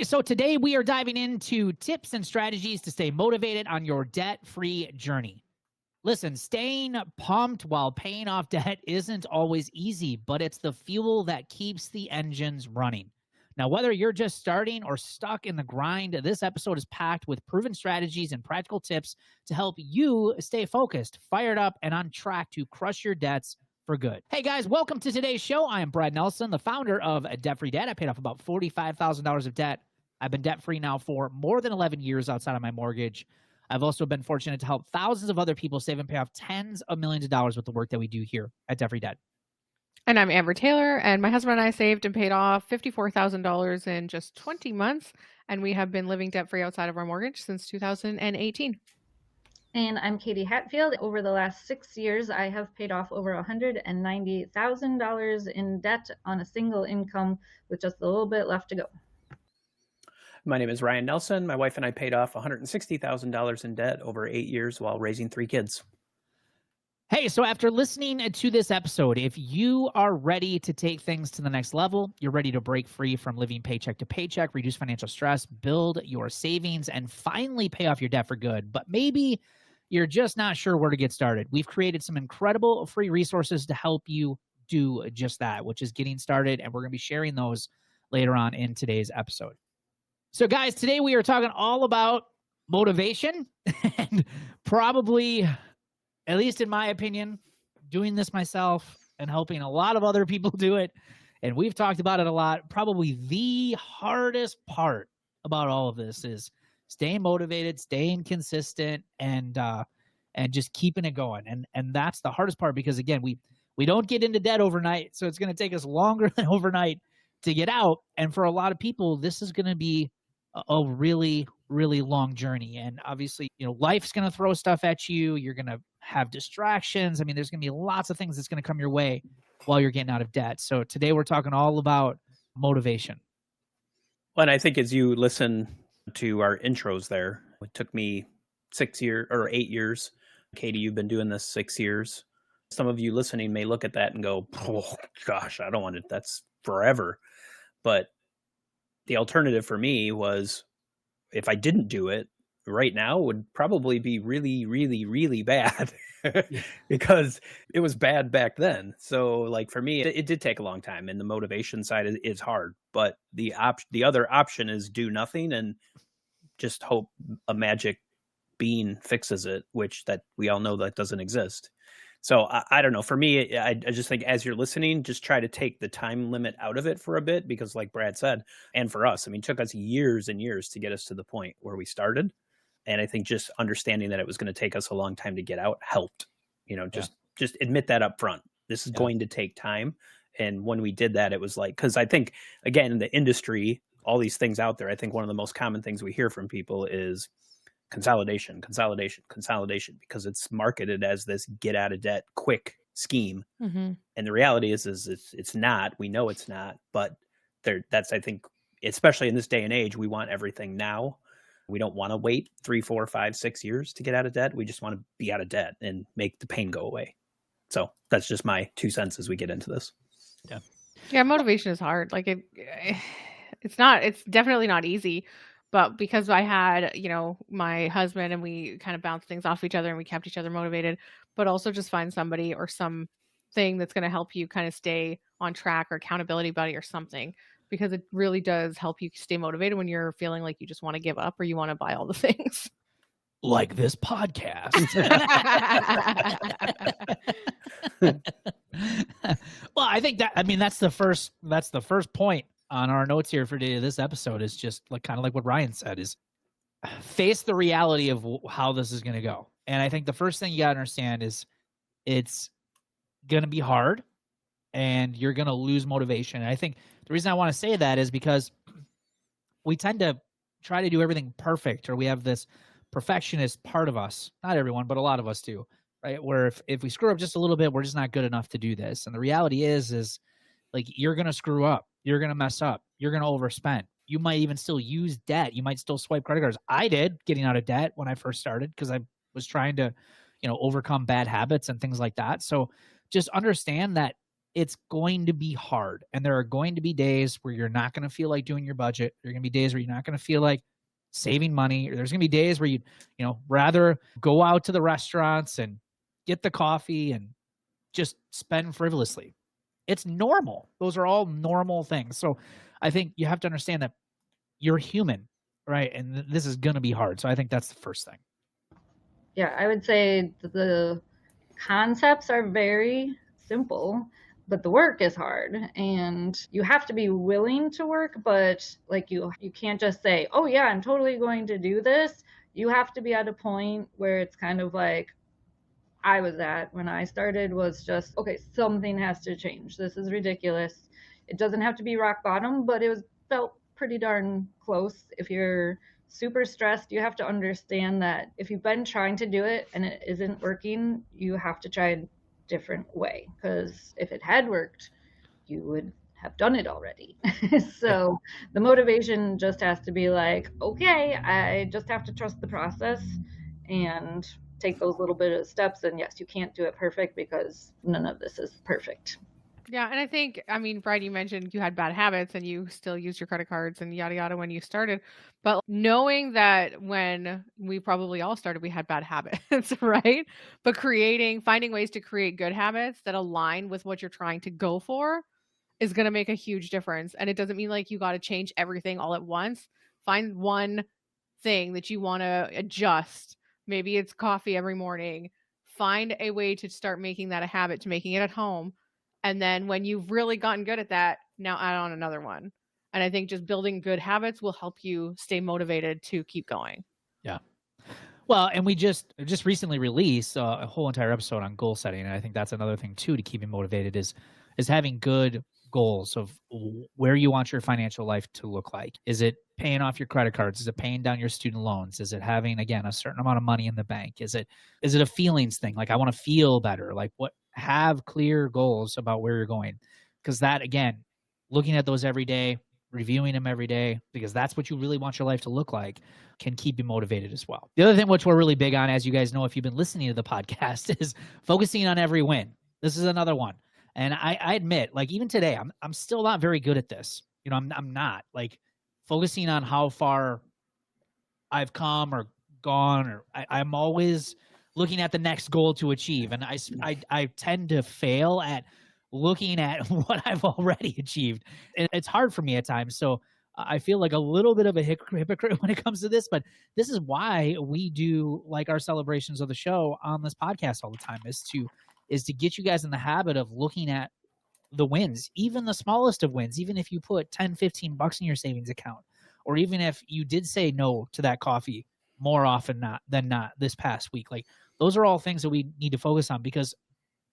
right, so today we are diving into tips and strategies to stay motivated on your debt-free journey. Listen, staying pumped while paying off debt isn't always easy, but it's the fuel that keeps the engines running. Now, whether you're just starting or stuck in the grind, this episode is packed with proven strategies and practical tips to help you stay focused, fired up, and on track to crush your debts for good. Hey guys, welcome to today's show. I am Brad Nelson, the founder of Debt Free Dad. I paid off about $45,000 of debt. I've been debt free now for more than 11 years outside of my mortgage. I've also been fortunate to help thousands of other people save and pay off tens of millions of dollars with the work that we do here at Debt Free Dad. And I'm Amber Taylor, and my husband and I saved and paid off $54,000 in just 20 months, and we have been living debt-free outside of our mortgage since 2018. And I'm Katie Hatfield. Over the last 6 years, I have paid off over $190,000 in debt on a single income with just a little bit left to go. My name is Ryan Nelson. My wife and I paid off $160,000 in debt over 8 years while raising 3 kids. Hey, so after listening to this episode, if you are ready to take things to the next level, you're ready to break free from living paycheck to paycheck, reduce financial stress, build your savings, and finally pay off your debt for good, but maybe you're just not sure where to get started, we've created some incredible free resources to help you do just that, which is getting started, and we're going to be sharing those later on in today's episode. So guys, today we are talking all about motivation and probably, at least in my opinion, doing this myself and helping a lot of other people do it. And we've talked about it a lot. Probably the hardest part about all of this is staying motivated, staying consistent, and just keeping it going. And that's the hardest part because, again, we don't get into debt overnight. So it's going to take us longer than overnight to get out. And for a lot of people, this is going to be a really, really long journey. And obviously, life's going to throw stuff at you. You're going to have distractions. I mean, there's going to be lots of things that's going to come your way while you're getting out of debt. So today we're talking all about motivation. Well, and I think as you listen to our intros there, it took me 6 years or 8 years. Katie, you've been doing this 6 years. Some of you listening may look at that and go, oh gosh, I don't want it. That's forever. But the alternative for me was, if I didn't do it right now, would probably be really, really, really bad because it was bad back then. So like for me, it did take a long time, and the motivation side is hard, but the other option is do nothing and just hope a magic bean fixes it, which that we all know that doesn't exist. So I don't know. For me, I just think as you're listening, just try to take the time limit out of it for a bit, because like Brad said, and for us, I mean, it took us years and years to get us to the point where we started. And I think just understanding that it was going to take us a long time to get out helped, just admit that up front. This is going to take time. And when we did that, it was like, because I think, again, in the industry, all these things out there, I think one of the most common things we hear from people is consolidation, because it's marketed as this get out of debt quick scheme. Mm-hmm. And the reality is it's not. We know it's not, but that's, I think, especially in this day and age, we want everything now. We don't want to wait 3, 4, 5, 6 years to get out of debt. We just want to be out of debt and make the pain go away. So that's just my 2 cents as we get into this. Yeah, motivation is hard. Like it's definitely not easy. But because I had, my husband, and we kind of bounced things off each other and we kept each other motivated, but also just find somebody or something that's going to help you kind of stay on track, or accountability buddy or something, because it really does help you stay motivated when you're feeling like you just want to give up or you want to buy all the things. Like this podcast. Well, I think that's the first point on our notes here for this episode, is just kind of like what Ryan said, is face the reality of how this is going to go. And I think the first thing you got to understand is it's going to be hard and you're going to lose motivation. And I think the reason I want to say that is because we tend to try to do everything perfect, or we have this perfectionist part of us. Not everyone, but a lot of us do, right? Where if we screw up just a little bit, we're just not good enough to do this. And the reality is like, you're going to screw up. You're going to mess up. You're going to overspend. You might even still use debt. You might still swipe credit cards. I did, getting out of debt when I first started, because I was trying to, overcome bad habits and things like that. So just understand that it's going to be hard. And there are going to be days where you're not going to feel like doing your budget. There are going to be days where you're not going to feel like saving money. Or there's going to be days where you rather go out to the restaurants and get the coffee and just spend frivolously. It's normal. Those are all normal things. So I think you have to understand that you're human, right? And this is going to be hard. So I think that's the first thing. Yeah, I would say the concepts are very simple, but the work is hard, and you have to be willing to work. But like you can't just say, oh yeah, I'm totally going to do this. You have to be at a point where it's kind of like I was at when I started, was just, okay, something has to change. This is ridiculous. It doesn't have to be rock bottom, but it was felt pretty darn close. If you're super stressed, you have to understand that if you've been trying to do it and it isn't working, you have to try a different way, because if it had worked, you would have done it already. So the motivation just has to be like, okay, I just have to trust the process and take those little bit of steps. And yes, you can't do it perfect, because none of this is perfect. Yeah, and I think, I mean, Brad, you mentioned you had bad habits and you still used your credit cards and yada yada when you started. But knowing that when we probably all started, we had bad habits, right? But finding ways to create good habits that align with what you're trying to go for is going to make a huge difference. And it doesn't mean like you got to change everything all at once. Find one thing that you want to adjust. Maybe it's coffee every morning. Find a way to start making that a habit, to making it at home. And then when you've really gotten good at that, now add on another one. And I think just building good habits will help you stay motivated to keep going. Yeah. Well, and we just recently released a whole entire episode on goal setting, and I think that's another thing too to keep you motivated is having good goals of where you want your financial life to look like. Is it paying off your credit cards? Is it paying down your student loans? Is it having, again, a certain amount of money in the bank? Is it a feelings thing? Like, I want to feel better. Like, have clear goals about where you're going, because that, again, looking at those every day, reviewing them every day, because that's what you really want your life to look like, can keep you motivated as well. The other thing which we're really big on, as you guys know if you've been listening to the podcast, is focusing on every win. This is another one. And I admit, like, even today, I'm still not very good at this. I'm not, like, focusing on how far I've come or gone, or I'm always looking at the next goal to achieve. And I tend to fail at looking at what I've already achieved. And it's hard for me at times. So I feel like a little bit of a hypocrite when it comes to this, but this is why we do like our celebrations of the show on this podcast all the time, is to get you guys in the habit of looking at the wins, even the smallest of wins, even if you put 10, 15 bucks in your savings account, or even if you did say no to that coffee more often than not this past week. Like, those are all things that we need to focus on, because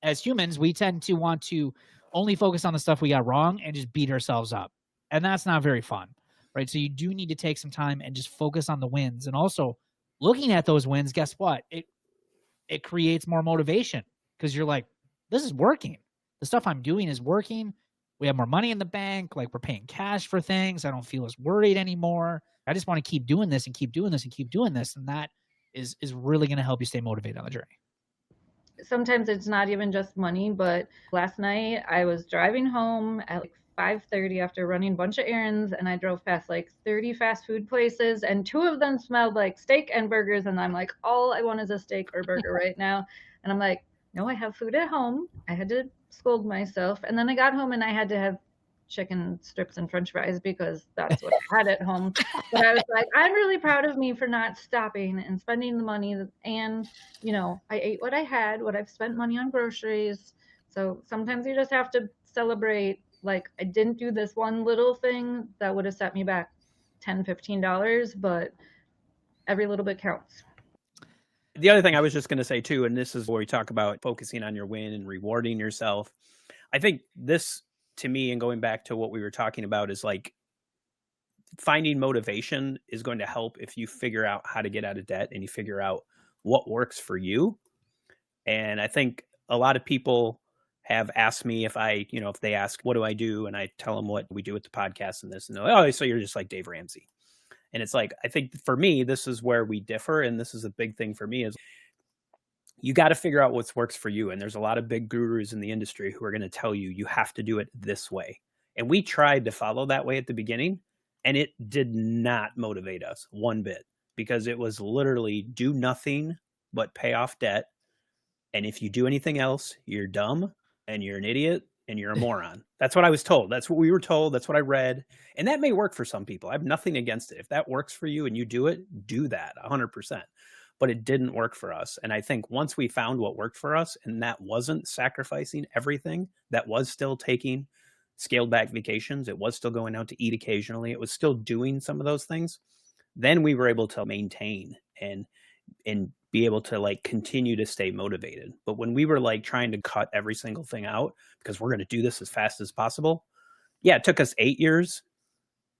as humans, we tend to want to only focus on the stuff we got wrong and just beat ourselves up. And that's not very fun, right? So you do need to take some time and just focus on the wins. And also, looking at those wins, guess what? It creates more motivation, because you're like, this is working. The stuff I'm doing is working. We have more money in the bank. Like, we're paying cash for things. I don't feel as worried anymore. I just want to keep doing this and keep doing this and keep doing this. And that is really going to help you stay motivated on the journey. Sometimes it's not even just money, but last night I was driving home at like 5:30 after running a bunch of errands, and I drove past like 30 fast food places, and 2 of them smelled like steak and burgers, and I'm like, all I want is a steak or burger right now. And I'm like, no, I have food at home. I had to scold myself. And then I got home and I had to have chicken strips and french fries, because that's what I had at home. But I was like, I'm really proud of me for not stopping and spending the money. And, I ate what I had, what I've spent money on groceries. So sometimes you just have to celebrate, like, I didn't do this one little thing that would have set me back $10, $15, but every little bit counts. The other thing I was just going to say too, and this is where we talk about focusing on your win and rewarding yourself. I think this, to me, and going back to what we were talking about, is like, finding motivation is going to help if you figure out how to get out of debt and you figure out what works for you. And I think a lot of people have asked me if they ask, what do I do? And I tell them what we do with the podcast and this, and they're like, oh, so you're just like Dave Ramsey. And it's like, I think for me, this is where we differ. And this is a big thing for me, is you got to figure out what works for you. And there's a lot of big gurus in the industry who are going to tell you, you have to do it this way. And we tried to follow that way at the beginning, and it did not motivate us one bit, because it was literally do nothing but pay off debt. And if you do anything else, you're dumb and you're an idiot and you're a moron. That's what I was told. That's what we were told. That's what I read. And that may work for some people. I have nothing against it. If that works for you and you do it, do that 100%. But it didn't work for us. And I think once we found what worked for us, and that wasn't sacrificing everything, that was still taking scaled back vacations, it was still going out to eat occasionally, it was still doing some of those things, then we were able to maintain and be able to like continue to stay motivated. But when we were like trying to cut every single thing out because we're going to do this as fast as possible, yeah, it took us 8 years.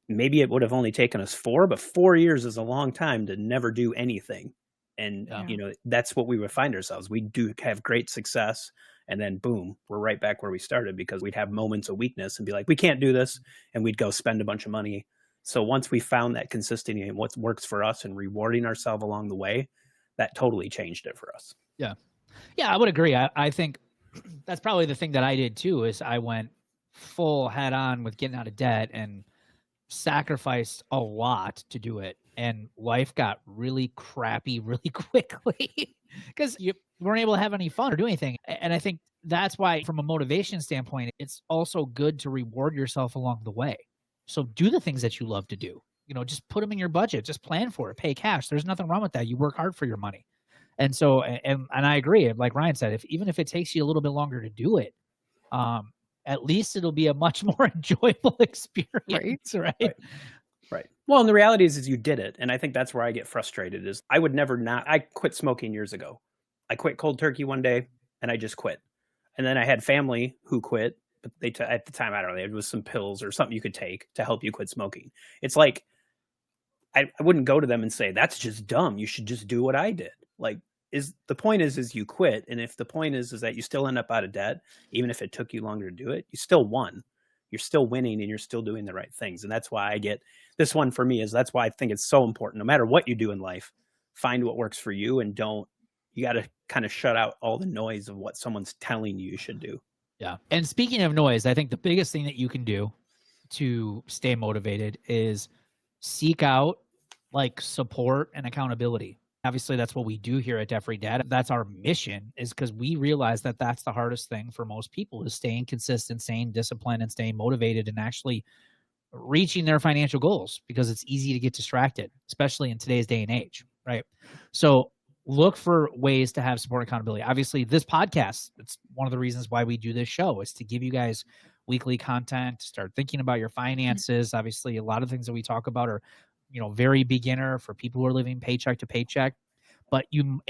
Maybe it would have only taken us 4, but 4 years is a long time to never do anything. And, you know, that's what we would find ourselves. We do have great success, and then boom, we're right back where we started, because we'd have moments of weakness and be like, we can't do this. And we'd go spend a bunch of money. So once we found that consistency and what works for us and rewarding ourselves along the way, that totally changed it for us. Yeah. Yeah, I would agree. I think that's probably the thing that I did too, is I went full head on with getting out of debt and sacrificed a lot to do it. And life got really crappy really quickly because you weren't able to have any fun or do anything. And I think that's why, from a motivation standpoint, it's also good to reward yourself along the way. So do the things that you love to do. You know, just put them in your budget, just plan for it, pay cash. There's nothing wrong with that. You work hard for your money. And so, and I agree, like Ryan said, even if it takes you a little bit longer to do it, at least it'll be a much more enjoyable experience, right? Right. Well, and the reality is you did it. And I think that's where I get frustrated is I would never I quit smoking years ago. I quit cold turkey one day and I just quit. And then I had family who quit, but at the time, I don't know, it was some pills or something you could take to help you quit smoking. It's like, I wouldn't go to them and say, that's just dumb. You should just do what I did. Like, the point is you quit. And if the point is that you still end up out of debt, even if it took you longer to do it, you still won. You're still winning and you're still doing the right things. And that's why I get this one for me, that's why I think it's so important. No matter what you do in life, find what works for you, and you got to kind of shut out all the noise of what someone's telling you should do. Yeah. And speaking of noise, I think the biggest thing that you can do to stay motivated is seek out like support and accountability. Obviously, that's what we do here at Debt Free Dad. That's our mission, is because we realize that that's the hardest thing for most people, is staying consistent, staying disciplined, and staying motivated, and actually reaching their financial goals, because it's easy to get distracted, especially in today's day and age, right? So look for ways to have support and accountability. Obviously, this podcast, it's one of the reasons why we do this show, is to give you guys weekly content, to start thinking about your finances. Obviously, a lot of things that we talk about are, very beginner for people who are living paycheck to paycheck. But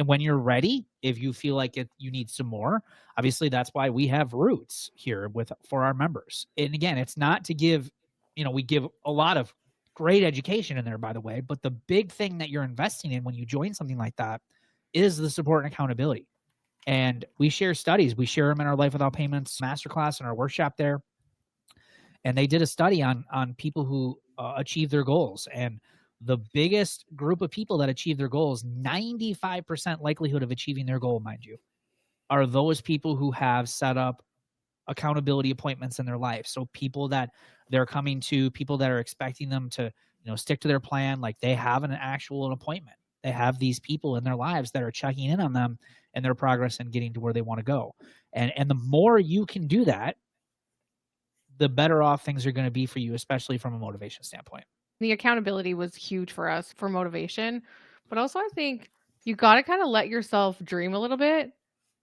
when you're ready, if you feel like you need some more, obviously that's why we have Roots here for our members. And again, it's not to give, we give a lot of great education in there, by the way, but the big thing that you're investing in when you join something like that is the support and accountability. And we share studies. We share them in our Life Without Payments masterclass and our workshop there. And they did a study on people who achieve their goals. And the biggest group of people that achieve their goals, 95% likelihood of achieving their goal, mind you, are those people who have set up accountability appointments in their life. So people that they're coming to, people that are expecting them to, stick to their plan, like they have an actual appointment. They have these people in their lives that are checking in on them and their progress and getting to where they want to go. And the more you can do that, the better off things are going to be for you, especially from a motivation standpoint. The accountability was huge for us for motivation, but also I think you got to kind of let yourself dream a little bit.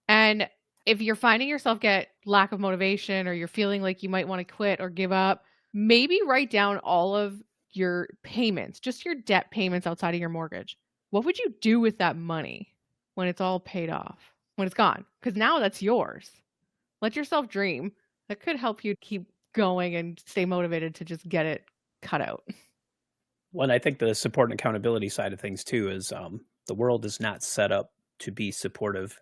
And if you're finding yourself get lack of motivation, or you're feeling like you might want to quit or give up, maybe write down all of your payments, just your debt payments outside of your mortgage. What would you do with that money when it's all paid off, when it's gone? Because now that's yours. Let yourself dream. That could help you keep going and stay motivated to just get it cut out. Well, I think the support and accountability side of things too is the world is not set up to be supportive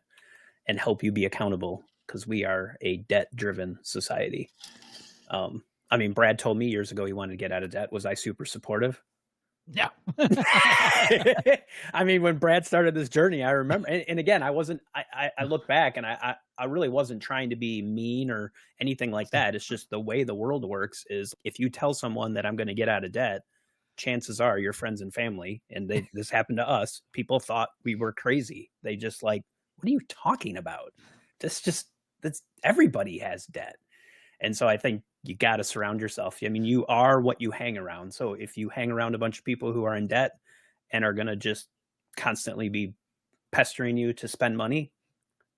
and help you be accountable, because we are a debt-driven society. Brad told me years ago he wanted to get out of debt. Was I super supportive? No. I mean, when Brad started this journey, I remember, and again, I look back and I really wasn't trying to be mean or anything like that. It's just the way the world works is if you tell someone that I'm going to get out of debt, chances are your friends and family, and this happened to us, people thought we were crazy. They just like, what are you talking about? That's everybody has debt. And so I think you got to surround yourself. I mean, you are what you hang around. So if you hang around a bunch of people who are in debt and are going to just constantly be pestering you to spend money,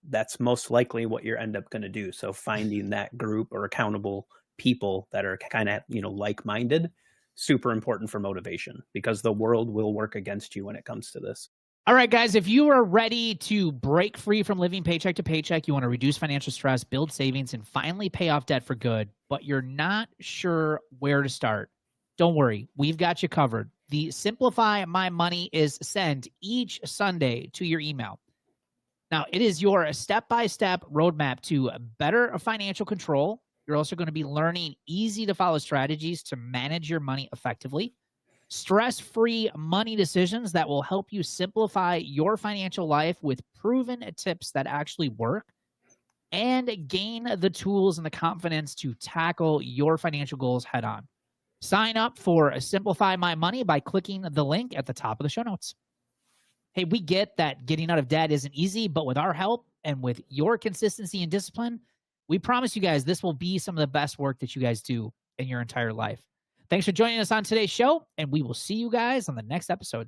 that's most likely what you're end up going to do. So finding that group or accountable people that are kind of, like-minded, super important for motivation, because the world will work against you when it comes to this. All right, guys, if you are ready to break free from living paycheck to paycheck, you want to reduce financial stress, build savings, and finally pay off debt for good, but you're not sure where to start, don't worry. We've got you covered. The Simplify My Money is sent each Sunday to your email. Now, it is your step-by-step roadmap to better financial control. You're also going to be learning easy-to-follow strategies to manage your money effectively, stress-free money decisions that will help you simplify your financial life with proven tips that actually work, and gain the tools and the confidence to tackle your financial goals head on. Sign up for Simplify My Money by clicking the link at the top of the show notes. Hey, we get that getting out of debt isn't easy, but with our help and with your consistency and discipline, we promise you guys this will be some of the best work that you guys do in your entire life. Thanks for joining us on today's show, and we will see you guys on the next episode.